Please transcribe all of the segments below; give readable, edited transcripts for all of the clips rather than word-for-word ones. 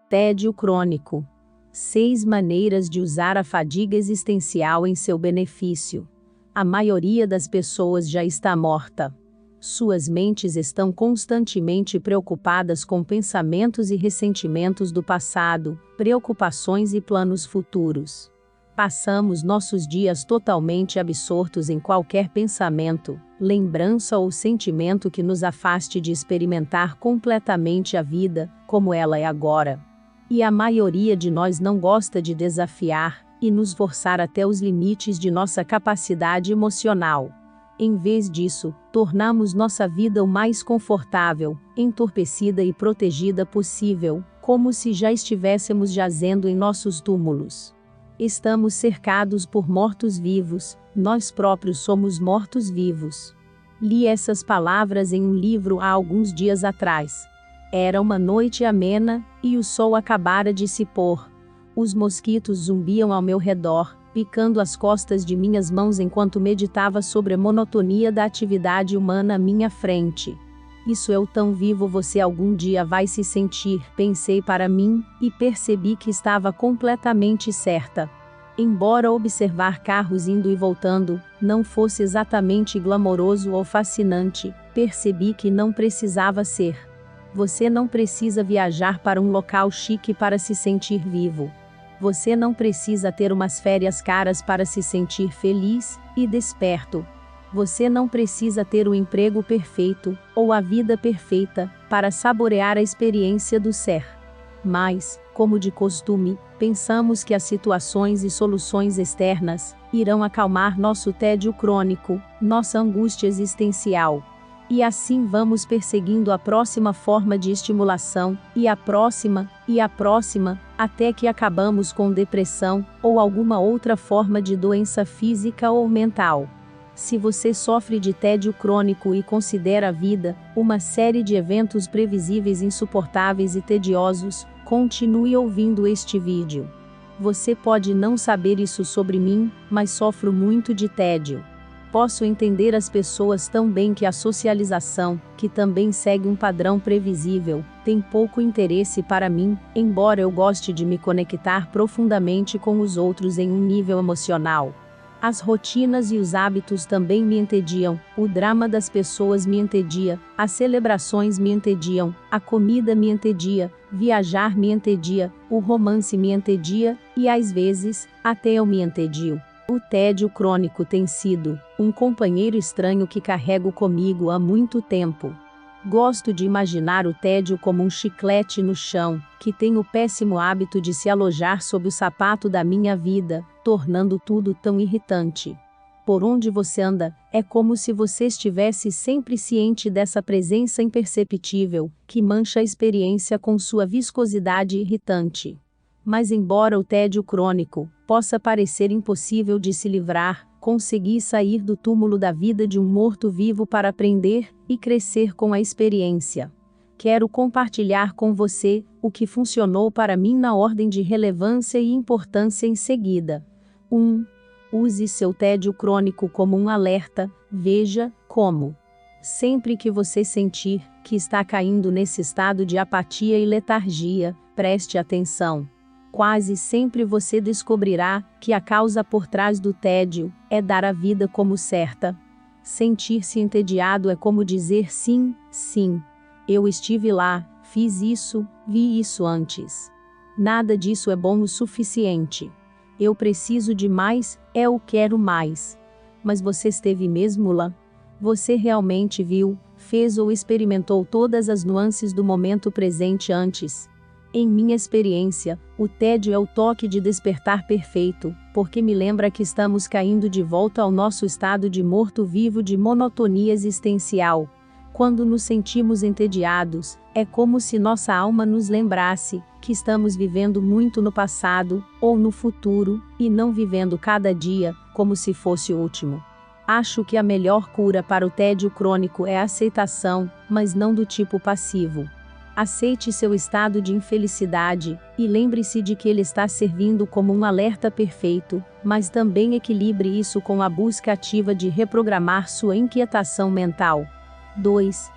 Tédio crônico. 6 maneiras de usar a fadiga existencial em seu benefício. A maioria das pessoas já está morta. Suas mentes estão constantemente preocupadas com pensamentos e ressentimentos do passado, preocupações e planos futuros. Passamos nossos dias totalmente absortos em qualquer pensamento, lembrança ou sentimento que nos afaste de experimentar completamente a vida, como ela é agora. E a maioria de nós não gosta de desafiar e nos forçar até os limites de nossa capacidade emocional. Em vez disso, tornamos nossa vida o mais confortável, entorpecida e protegida possível, como se já estivéssemos jazendo em nossos túmulos. Estamos cercados por mortos-vivos, nós próprios somos mortos-vivos. Li essas palavras em um livro há alguns dias atrás. Era uma noite amena, e o sol acabara de se pôr. Os mosquitos zumbiam ao meu redor, picando as costas de minhas mãos enquanto meditava sobre a monotonia da atividade humana à minha frente. Isso é o tão vivo você algum dia vai se sentir, pensei para mim, e percebi que estava completamente certa. Embora observar carros indo e voltando não fosse exatamente glamouroso ou fascinante, percebi que não precisava ser. Você não precisa viajar para um local chique para se sentir vivo. Você não precisa ter umas férias caras para se sentir feliz e desperto. Você não precisa ter o emprego perfeito ou a vida perfeita para saborear a experiência do ser. Mas, como de costume, pensamos que as situações e soluções externas irão acalmar nosso tédio crônico, nossa angústia existencial. E assim vamos perseguindo a próxima forma de estimulação, e a próxima, até que acabamos com depressão, ou alguma outra forma de doença física ou mental. Se você sofre de tédio crônico e considera a vida uma série de eventos previsíveis insuportáveis e tediosos, continue ouvindo este vídeo. Você pode não saber isso sobre mim, mas sofro muito de tédio. Posso entender as pessoas tão bem que a socialização, que também segue um padrão previsível, tem pouco interesse para mim, embora eu goste de me conectar profundamente com os outros em um nível emocional. As rotinas e os hábitos também me entediam, o drama das pessoas me entedia, as celebrações me entediam, a comida me entedia, viajar me entedia, o romance me entedia, e às vezes, até eu me entedio. O tédio crônico tem sido um companheiro estranho que carrego comigo há muito tempo. Gosto de imaginar o tédio como um chiclete no chão, que tem o péssimo hábito de se alojar sob o sapato da minha vida, tornando tudo tão irritante. Por onde você anda, é como se você estivesse sempre ciente dessa presença imperceptível, que mancha a experiência com sua viscosidade irritante. Mas embora o tédio crônico possa parecer impossível de se livrar, consegui sair do túmulo da vida de um morto-vivo para aprender e crescer com a experiência. Quero compartilhar com você o que funcionou para mim na ordem de relevância e importância em seguida. 1. Use seu tédio crônico como um alerta, veja como. Sempre que você sentir que está caindo nesse estado de apatia e letargia, preste atenção. Quase sempre você descobrirá que a causa por trás do tédio é dar a vida como certa. Sentir-se entediado é como dizer sim, sim. Eu estive lá, fiz isso, vi isso antes. Nada disso é bom o suficiente. Eu preciso de mais, eu quero mais. Mas você esteve mesmo lá? Você realmente viu, fez ou experimentou todas as nuances do momento presente antes? Em minha experiência, o tédio é o toque de despertar perfeito, porque me lembra que estamos caindo de volta ao nosso estado de morto-vivo de monotonia existencial. Quando nos sentimos entediados, é como se nossa alma nos lembrasse que estamos vivendo muito no passado, ou no futuro, e não vivendo cada dia, como se fosse o último. Acho que a melhor cura para o tédio crônico é a aceitação, mas não do tipo passivo. Aceite seu estado de infelicidade, e lembre-se de que ele está servindo como um alerta perfeito, mas também equilibre isso com a busca ativa de reprogramar sua inquietação mental. 2.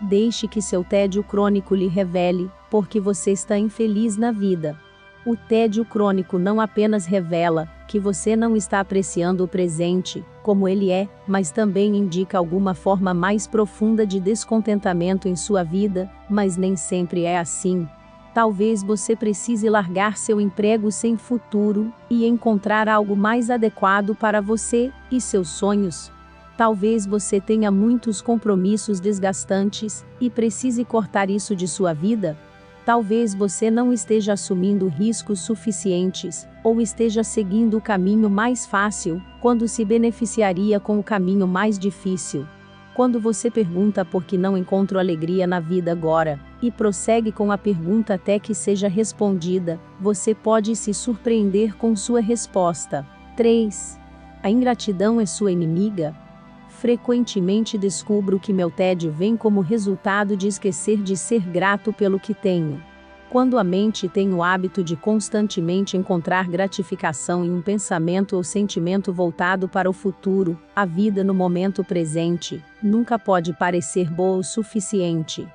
Deixe que seu tédio crônico lhe revele porque você está infeliz na vida. O tédio crônico não apenas revela que você não está apreciando o presente, como ele é, mas também indica alguma forma mais profunda de descontentamento em sua vida, mas nem sempre é assim. Talvez você precise largar seu emprego sem futuro e encontrar algo mais adequado para você e seus sonhos. Talvez você tenha muitos compromissos desgastantes e precise cortar isso de sua vida. Talvez você não esteja assumindo riscos suficientes, ou esteja seguindo o caminho mais fácil, quando se beneficiaria com o caminho mais difícil. Quando você pergunta por que não encontro alegria na vida agora, e prossegue com a pergunta até que seja respondida, você pode se surpreender com sua resposta. 3. A ingratidão é sua inimiga? Frequentemente descubro que meu tédio vem como resultado de esquecer de ser grato pelo que tenho. Quando a mente tem o hábito de constantemente encontrar gratificação em um pensamento ou sentimento voltado para o futuro, a vida no momento presente nunca pode parecer boa o suficiente.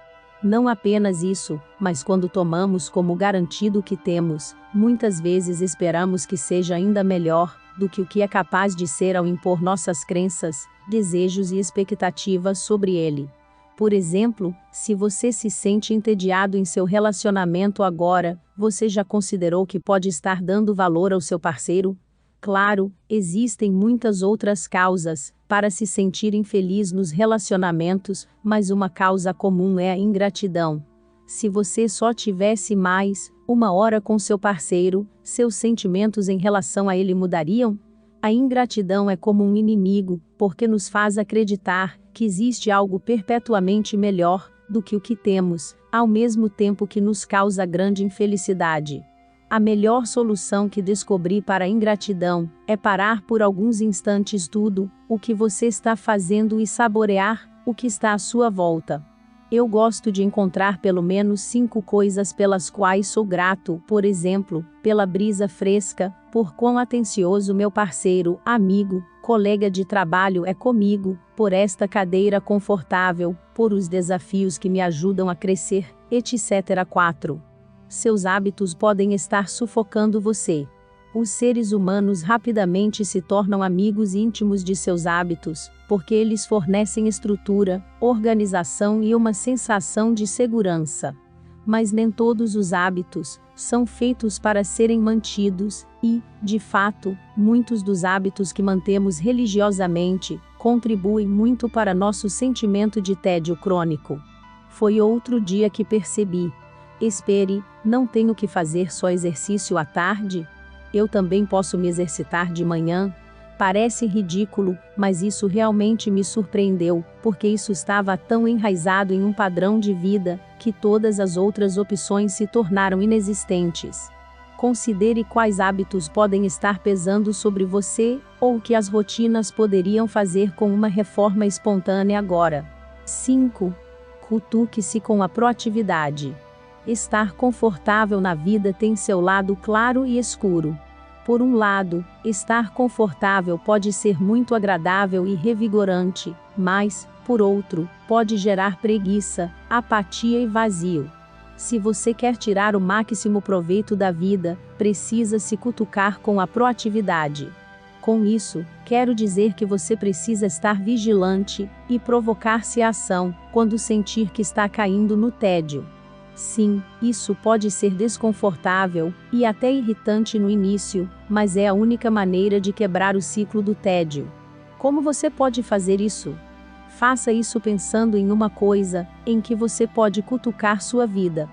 Não apenas isso, mas quando tomamos como garantido o que temos, muitas vezes esperamos que seja ainda melhor do que o que é capaz de ser ao impor nossas crenças, desejos e expectativas sobre ele. Por exemplo, se você se sente entediado em seu relacionamento agora, você já considerou que pode estar dando valor ao seu parceiro? Claro, existem muitas outras causas para se sentir infeliz nos relacionamentos, mas uma causa comum é a ingratidão. Se você só tivesse mais uma hora com seu parceiro, seus sentimentos em relação a ele mudariam? A ingratidão é como um inimigo, porque nos faz acreditar que existe algo perpetuamente melhor do que o que temos, ao mesmo tempo que nos causa grande infelicidade. A melhor solução que descobri para a ingratidão é parar por alguns instantes tudo o que você está fazendo e saborear o que está à sua volta. Eu gosto de encontrar pelo menos 5 coisas pelas quais sou grato, por exemplo, pela brisa fresca, por quão atencioso meu parceiro, amigo, colega de trabalho é comigo, por esta cadeira confortável, por os desafios que me ajudam a crescer, etc. 4. Seus hábitos podem estar sufocando você. Os seres humanos rapidamente se tornam amigos íntimos de seus hábitos, porque eles fornecem estrutura, organização e uma sensação de segurança. Mas nem todos os hábitos são feitos para serem mantidos e, de fato, muitos dos hábitos que mantemos religiosamente contribuem muito para nosso sentimento de tédio crônico. Foi outro dia que percebi. Espere, não tenho que fazer só exercício à tarde? Eu também posso me exercitar de manhã? Parece ridículo, mas isso realmente me surpreendeu, porque isso estava tão enraizado em um padrão de vida, que todas as outras opções se tornaram inexistentes. Considere quais hábitos podem estar pesando sobre você, ou o que as rotinas poderiam fazer com uma reforma espontânea agora. 5. Cutuque-se com a proatividade. Estar confortável na vida tem seu lado claro e escuro. Por um lado, estar confortável pode ser muito agradável e revigorante, mas, por outro, pode gerar preguiça, apatia e vazio. Se você quer tirar o máximo proveito da vida, precisa se cutucar com a proatividade. Com isso, quero dizer que você precisa estar vigilante e provocar-se à ação quando sentir que está caindo no tédio. Sim, isso pode ser desconfortável e até irritante no início, mas é a única maneira de quebrar o ciclo do tédio. Como você pode fazer isso? Faça isso pensando em uma coisa em que você pode cutucar sua vida.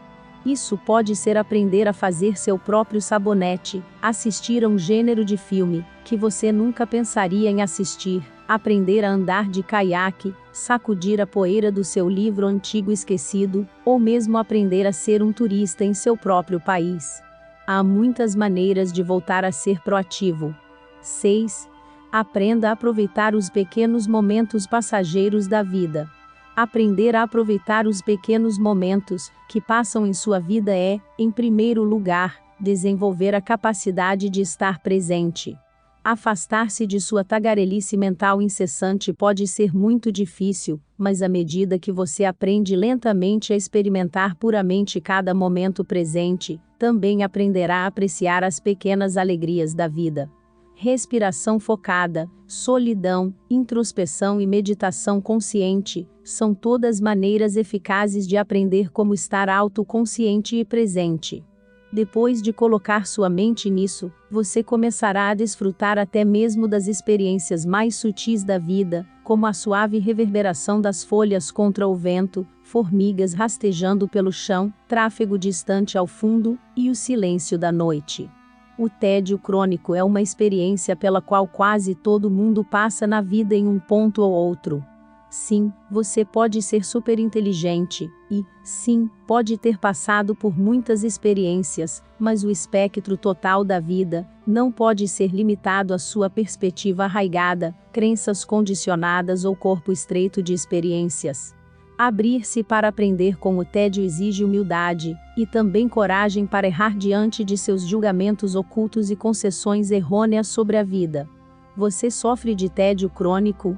Isso pode ser aprender a fazer seu próprio sabonete, assistir a um gênero de filme que você nunca pensaria em assistir, aprender a andar de caiaque, sacudir a poeira do seu livro antigo esquecido, ou mesmo aprender a ser um turista em seu próprio país. Há muitas maneiras de voltar a ser proativo. 6. Aprenda a aproveitar os pequenos momentos passageiros da vida. Aprender a aproveitar os pequenos momentos que passam em sua vida é, em primeiro lugar, desenvolver a capacidade de estar presente. Afastar-se de sua tagarelice mental incessante pode ser muito difícil, mas à medida que você aprende lentamente a experimentar puramente cada momento presente, também aprenderá a apreciar as pequenas alegrias da vida. Respiração focada, solidão, introspeção e meditação consciente são todas maneiras eficazes de aprender como estar autoconsciente e presente. Depois de colocar sua mente nisso, você começará a desfrutar até mesmo das experiências mais sutis da vida, como a suave reverberação das folhas contra o vento, formigas rastejando pelo chão, tráfego distante ao fundo, e o silêncio da noite. O tédio crônico é uma experiência pela qual quase todo mundo passa na vida em um ponto ou outro. Sim, você pode ser superinteligente e, sim, pode ter passado por muitas experiências, mas o espectro total da vida não pode ser limitado à sua perspectiva arraigada, crenças condicionadas ou corpo estreito de experiências. Abrir-se para aprender com o tédio exige humildade, e também coragem para errar diante de seus julgamentos ocultos e concessões errôneas sobre a vida. Você sofre de tédio crônico?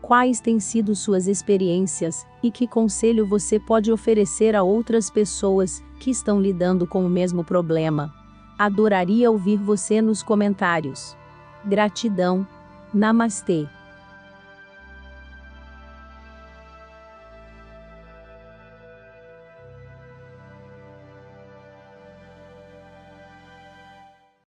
Quais têm sido suas experiências, e que conselho você pode oferecer a outras pessoas que estão lidando com o mesmo problema? Adoraria ouvir você nos comentários. Gratidão. Namastê.